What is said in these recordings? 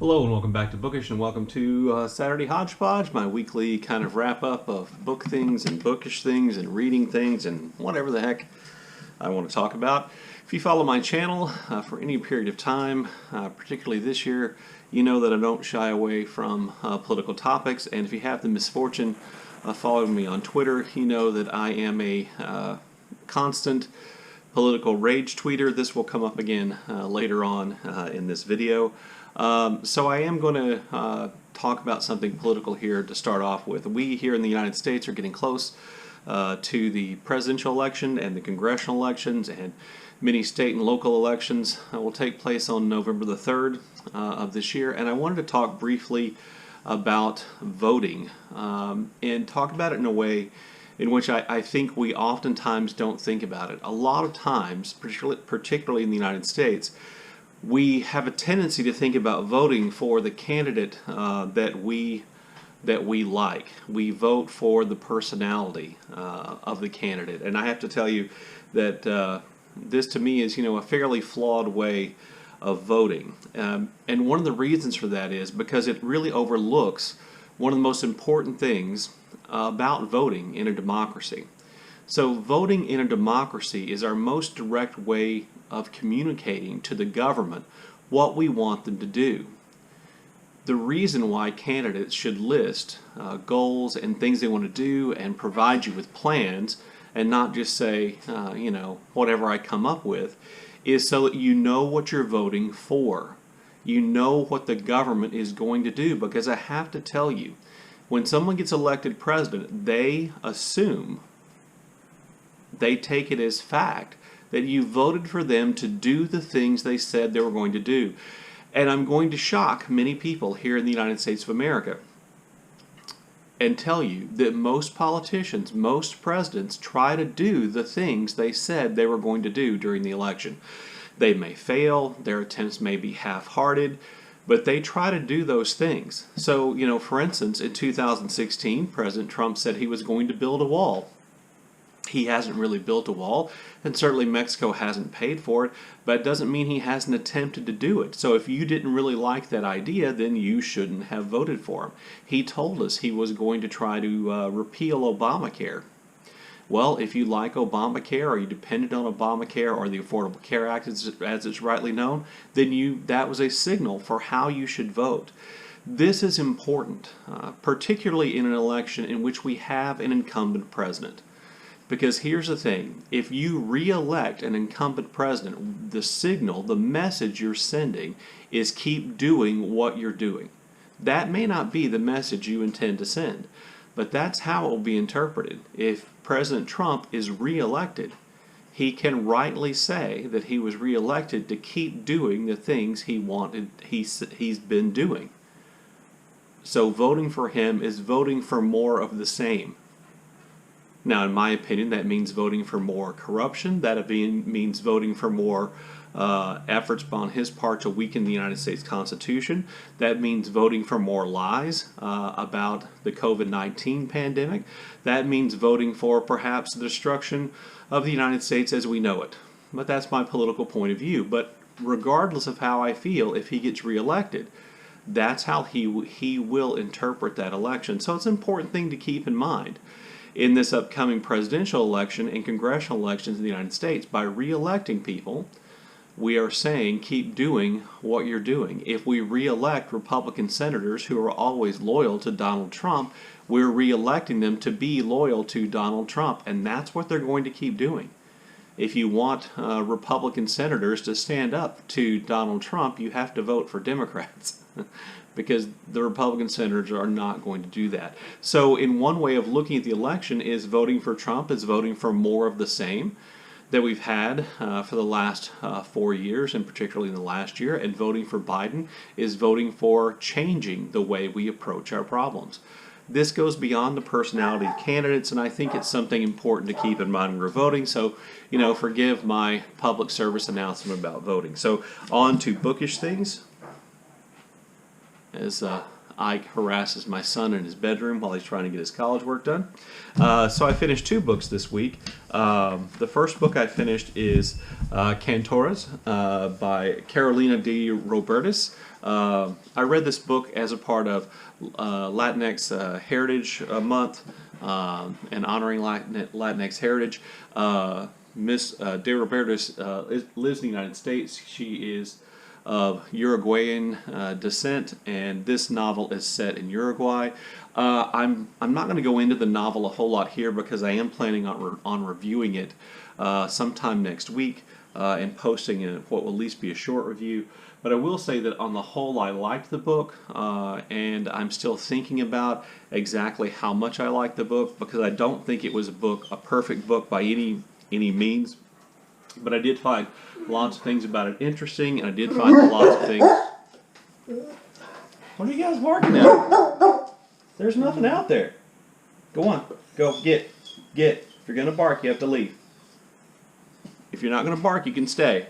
Hello and welcome back to Bookish, and welcome to Saturday Hodgepodge, my weekly kind of wrap-up of book things and bookish things and reading things and whatever the heck I want to talk about. If you follow my channel for any period of time, particularly this year, you know that I don't shy away from political topics, and if you have the misfortune of following me on Twitter, you know that I am a constant political rage tweeter. This will come up again later on in this video. So I am going to talk about something political here to start off with. We here in the United States are getting close to the presidential election and the congressional elections, and many state and local elections will take place on November the 3rd of this year. And I wanted to talk briefly about voting and talk about it in a way in which I think we oftentimes don't think about it. A lot of times, particularly in the United States, we have a tendency to think about voting for the candidate that we like. We vote for the personality of the candidate, and I have to tell you that this to me is, a fairly flawed way of voting. And one of the reasons for that is because it really overlooks one of the most important things about voting in a democracy. So voting in a democracy is our most direct way of communicating to the government what we want them to do. The reason why candidates should list goals and things they want to do and provide you with plans and not just say, whatever I come up with, is so that you know what you're voting for. You know what the government is going to do, because I have to tell you, when someone gets elected president, they assume, they take it as fact that you voted for them to do the things they said they were going to do. And I'm going to shock many people here in the United States of America and tell you that most politicians, most presidents try to do the things they said they were going to do during the election. They may fail, their attempts may be half-hearted, but they try to do those things. So, for instance, in 2016, President Trump said he was going to build a wall. He hasn't really built a wall, and certainly Mexico hasn't paid for it, but it doesn't mean he hasn't attempted to do it. So if you didn't really like that idea, then you shouldn't have voted for him. He told us he was going to try to repeal Obamacare. Well, if you like Obamacare, or you depended on Obamacare or the Affordable Care Act as it's rightly known, then that was a signal for how you should vote. This is important, particularly in an election in which we have an incumbent president. Because here's the thing, if you re-elect an incumbent president, the signal, the message you're sending is keep doing what you're doing. That may not be the message you intend to send, but that's how it will be interpreted. If President Trump is re-elected, he can rightly say that he was re-elected to keep doing the things he's been doing. So voting for him is voting for more of the same. Now, in my opinion, that means voting for more corruption. That means voting for more efforts on his part to weaken the United States Constitution. That means voting for more lies about the COVID-19 pandemic. That means voting for perhaps the destruction of the United States as we know it. But that's my political point of view. But regardless of how I feel, if he gets reelected, that's how he will interpret that election. So it's an important thing to keep in mind. In this upcoming presidential election and congressional elections in the United States, by re-electing people, we are saying keep doing what you're doing. If we re-elect Republican senators who are always loyal to Donald Trump, we're re-electing them to be loyal to Donald Trump, and that's what they're going to keep doing. If you want Republican senators to stand up to Donald Trump, you have to vote for Democrats. Because the Republican senators are not going to do that. So in one way of looking at the election is voting for Trump is voting for more of the same that we've had for the last 4 years, and particularly in the last year, and voting for Biden is voting for changing the way we approach our problems. This goes beyond the personality of candidates, and I think it's something important to keep in mind when we're voting. So, forgive my public service announcement about voting. So on to bookish things. As Ike harasses my son in his bedroom while he's trying to get his college work done. So I finished 2 books this week. The first book I finished is Cantores by Carolina de Robertis. I read this book as a part of Latinx Heritage Month and honoring Latinx heritage. Miss de Robertis lives in the United States. She is of Uruguayan descent, and this novel is set in Uruguay. I'm not going to go into the novel a whole lot here because I am planning on reviewing it sometime next week and posting what will at least be a short review. But I will say that on the whole I liked the book, and I'm still thinking about exactly how much I liked the book, because I don't think it was a perfect book by any means. But I did find lots of things about it interesting, and I did find lots of things. What are you guys barking at? There's nothing out there. Go on. Go. Get. If you're going to bark, you have to leave. If you're not going to bark, you can stay.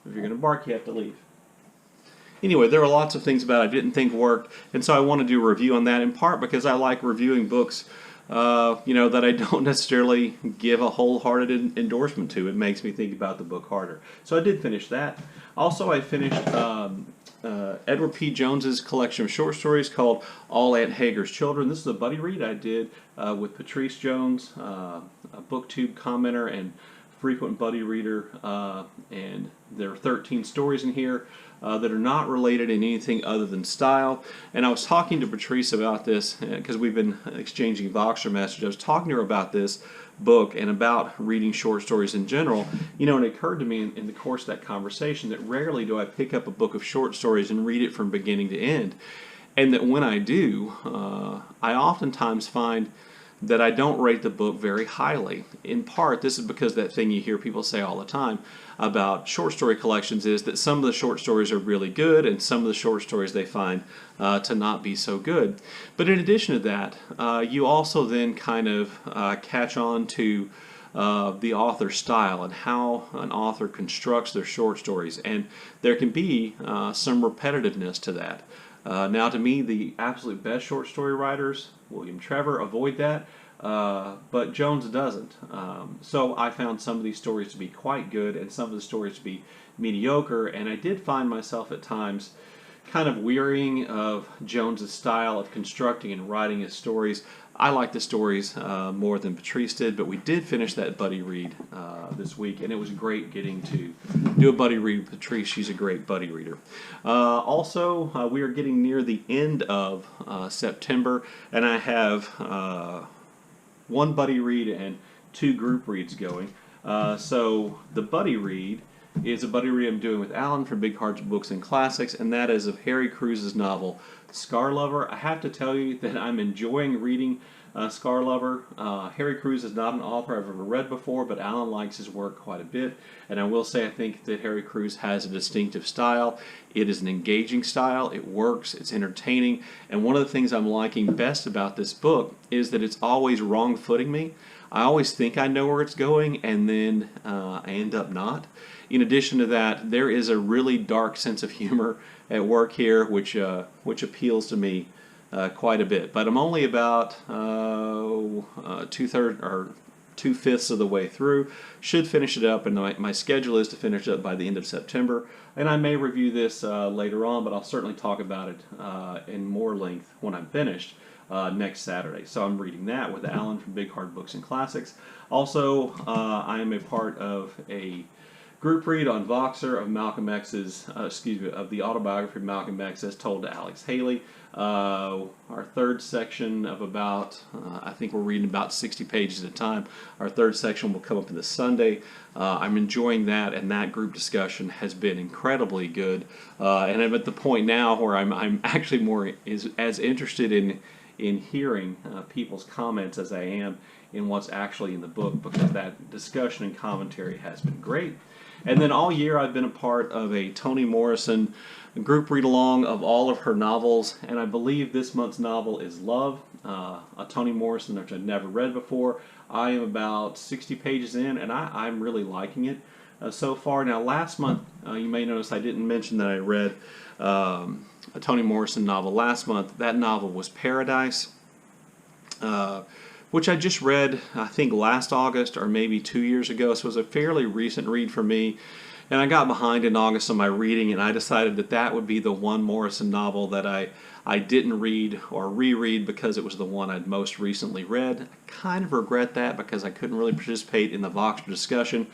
If you're going to bark, you have to leave. Anyway, there were lots of things about it I didn't think worked, and so I want to do a review on that, in part because I like reviewing books that I don't necessarily give a wholehearted endorsement to. It makes me think about the book harder. So I did finish that. Also, I finished Edward P. Jones's collection of short stories called All Aunt Hagar's Children. This is a buddy read I did with Patrice Jones, a BookTube commenter and frequent buddy reader, and there are 13 stories in here that are not related in anything other than style. And I was talking to Patrice about this because we've been exchanging Voxer messages. I was talking to her about this book and about reading short stories in general. And it occurred to me in the course of that conversation that rarely do I pick up a book of short stories and read it from beginning to end. And that when I do, I oftentimes find that I don't rate the book very highly. In part, this is because that thing you hear people say all the time about short story collections is that some of the short stories are really good and some of the short stories they find to not be so good. But in addition to that, you also then kind of catch on to the author's style and how an author constructs their short stories. And there can be some repetitiveness to that. Now, to me, the absolute best short story writers, William Trevor, avoid that, but Jones doesn't. So I found some of these stories to be quite good and some of the stories to be mediocre, and I did find myself at times kind of wearying of Jones's style of constructing and writing his stories. I like the stories more than Patrice did, but we did finish that buddy read this week, and it was great getting to do a buddy read with Patrice. She's a great buddy reader. Also, we are getting near the end of September, and I have 1 buddy read and 2 group reads going. So the buddy read is a buddy read I'm doing with Alan from Big Hearts Books and Classics, and that is of Harry Crews's novel Scar Lover. I have to tell you that I'm enjoying reading Scar Lover. Harry Crews is not an author I've ever read before, but Alan likes his work quite a bit, and I will say I think that Harry Crews has a distinctive style. It is an engaging style, it works, it's entertaining, and one of the things I'm liking best about this book is that it's always wrong-footing me. I always think I know where it's going, and then I end up not. In addition to that, there is a really dark sense of humor at work here, which appeals to me quite a bit. But I'm only about 2/3 or 2/5 of the way through. Should finish it up, and my schedule is to finish it up by the end of September. And I may review this later on, but I'll certainly talk about it in more length when I'm finished next Saturday. So I'm reading that with Alan from Big Hard Books and Classics. Also, I am a part of a group read on Voxer of Malcolm X's, of the autobiography of Malcolm X as told to Alex Haley. Our third section of about, I think we're reading about 60 pages at a time. Our third section will come up this Sunday. I'm enjoying that, and that group discussion has been incredibly good. And I'm at the point now where I'm actually more as interested in hearing people's comments as I am in what's actually in the book, because that discussion and commentary has been great. And then all year I've been a part of a Toni Morrison group read-along of all of her novels, and I believe this month's novel is Love. a Toni Morrison, which I'd never read before. I am about 60 pages in, and I'm really liking it so far. Now, last month, you may notice I didn't mention that I read a Toni Morrison novel last month. That novel was Paradise, which I just read, I think, last August or maybe 2 years ago. So it was a fairly recent read for me. And I got behind in August on my reading, and I decided that that would be the one Morrison novel that I didn't read or reread because it was the one I'd most recently read. I kind of regret that because I couldn't really participate in the Voxer discussion.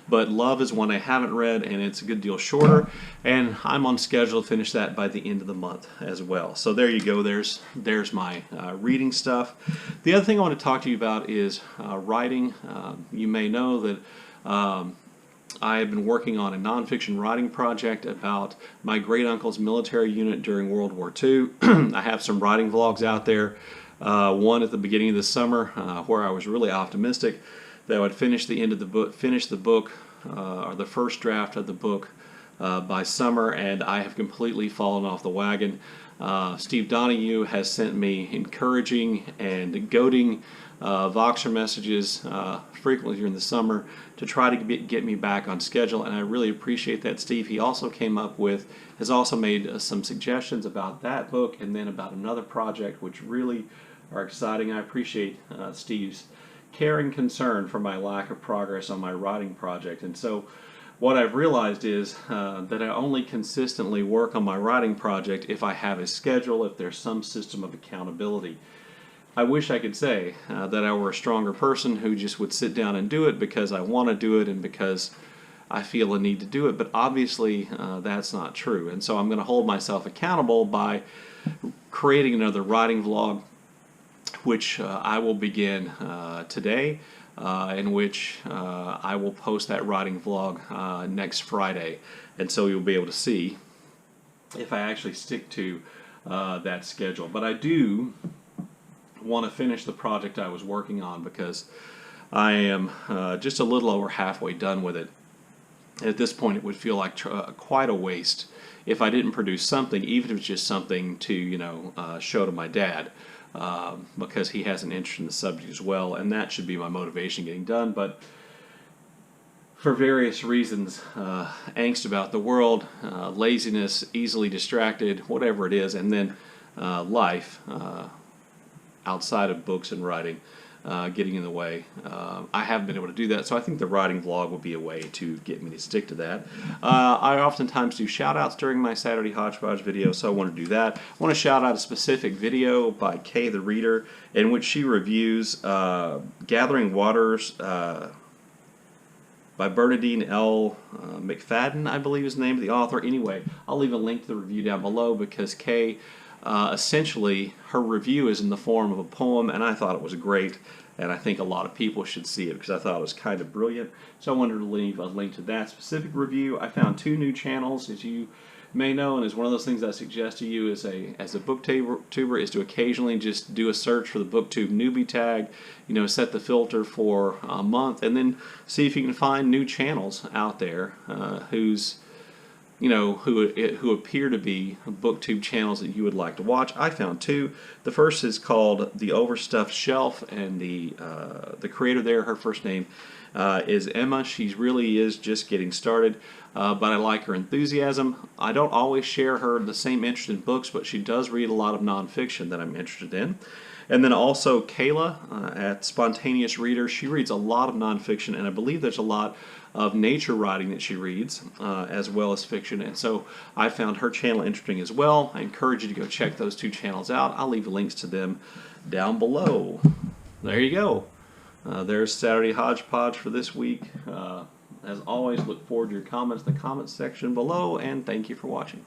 But Love is one I haven't read, and it's a good deal shorter. And I'm on schedule to finish that by the end of the month as well. So there you go. There's my reading stuff. The other thing I want to talk to you about is writing. You may know that I have been working on a nonfiction writing project about my great-uncle's military unit during World War II. I have some writing vlogs out there. One at the beginning of the summer where I was really optimistic that I would finish the book, or the first draft of the book by summer, and I have completely fallen off the wagon. Steve Donoghue has sent me encouraging and goading Voxer messages frequently during the summer to try to get me back on schedule, and I really appreciate that, Steve. He also has also made some suggestions about that book and then about another project, which really are exciting. I appreciate Steve's care and concern for my lack of progress on my writing project. And so what I've realized is that I only consistently work on my writing project if I have a schedule, if there's some system of accountability. I wish I could say that I were a stronger person who just would sit down and do it because I want to do it and because I feel a need to do it, but obviously that's not true. And so I'm going to hold myself accountable by creating another writing vlog, which I will begin today, in which I will post that writing vlog next Friday. And so you'll be able to see if I actually stick to that schedule. But I do want to finish the project I was working on because I am just a little over halfway done with it. At this point, it would feel like quite a waste if I didn't produce something, even if it's just something to show to my dad, because he has an interest in the subject as well, and that should be my motivation getting done. But for various reasons, angst about the world, laziness, easily distracted, whatever it is, and then life outside of books and writing getting in the way. I haven't been able to do that, so I think the writing vlog will be a way to get me to stick to that. I oftentimes do shout-outs during my Saturday Hodgepodge videos, so I want to do that. I want to shout out a specific video by KayTheReader in which she reviews Gathering Waters by Bernadine L. McFadden, I believe is the name of the author. Anyway, I'll leave a link to the review down below because Kay, essentially, her review is in the form of a poem, and I thought it was great, and I think a lot of people should see it because I thought it was kind of brilliant. So I wanted to leave a link to that specific review. I found 2 new channels, as you may know, and it's one of those things I suggest to you as a booktuber is to occasionally just do a search for the BookTube newbie tag, set the filter for a month, and then see if you can find new channels out there who appear to be BookTube channels that you would like to watch. I found 2. The first is called The Overstuffed Shelf, and the creator there, her first name is Emma. She really is just getting started, but I like her enthusiasm. I don't always share the same interest in books, but she does read a lot of nonfiction that I'm interested in. And then also Kayla at Spontaneous Reader. She reads a lot of nonfiction, and I believe there's a lot of nature writing that she reads, as well as fiction. And so I found her channel interesting as well. I encourage you to go check those 2 channels out. I'll leave links to them down below. There you go. There's Saturday Hodgepodge for this week. As always, look forward to your comments in the comments section below, and thank you for watching.